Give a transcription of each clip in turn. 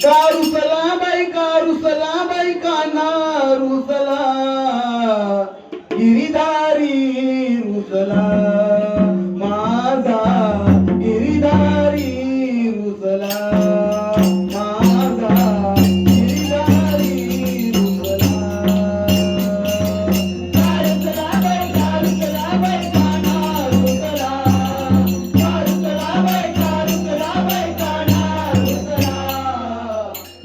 कारुसला बाई काना रुसला गिरीधारी रुसला माझा गिरीधारी रुसला माझा गिरीधारी रुसला कारुसला बाई काना रुसला कारुसला बाई काना रुसला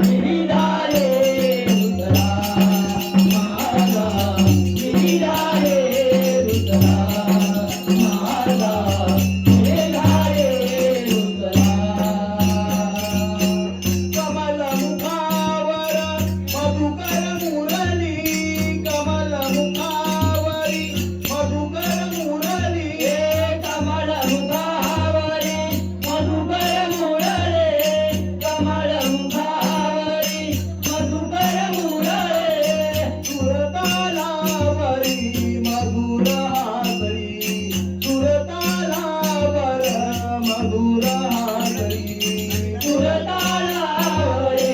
गिरीधारी रुसला माझा गिरीधारी रुसला माझा गिरीधारी रुसला कमल मुखावर मधुकर मुरली कमल मुखावरी मधुकर मुरली कमल मुखावरी मधुकर मुरली कमल मुखावरी मधुकर मुरली सुरतालावरी मधुर हासरी सुरतालावर मधुर हासरी सुरतालावरी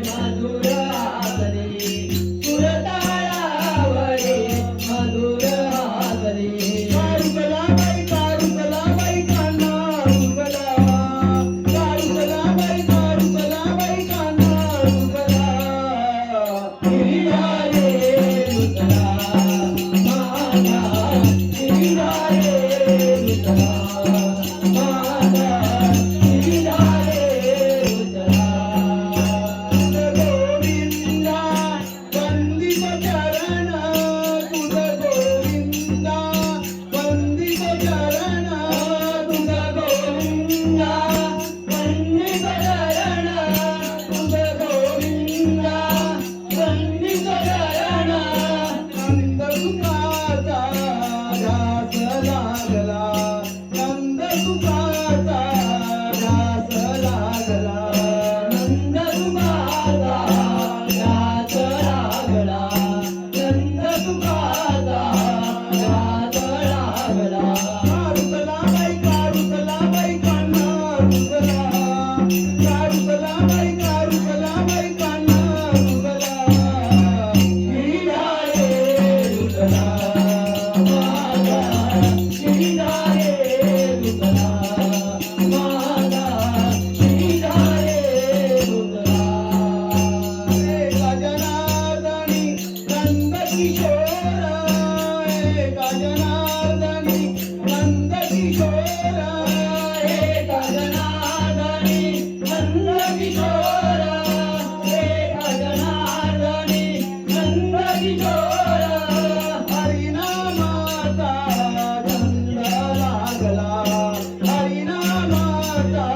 मधुर हासरी सुरतालावरी मधुर हासरी कारुसला बाई काना रुसला कारुसला बाई काना रुसला गिरीधारी रुसला माझा गिरीधारी रुसला माझा गिरीधारी रुसला गोविंदा वंदित चरण तुझ गोविंदा वंदित चरण तुझ गोविंदा वंदित चरण तुझ गोविंदा वंदित चरण नंद सुखाचा ध्यास लागला नंद सुखाचा ध्यास लागला नंद सुखाचा ध्यास लागला नंद सुखाचा ध्यास लागला कारुसला बाई काना रुसला कारुसला बाई काना रुसला गिरीधारी रुसला माझा गिरीधारी रुसला माझा गिरीधारी रुसला एका जनार्दनी नंद किशोर एका जनार्दनी नंद किशोर एका जनार्दनी नंद किशोर एका जनार्दनी नंद किशोर हरिनामाचा छंद लागला हरिनामाचा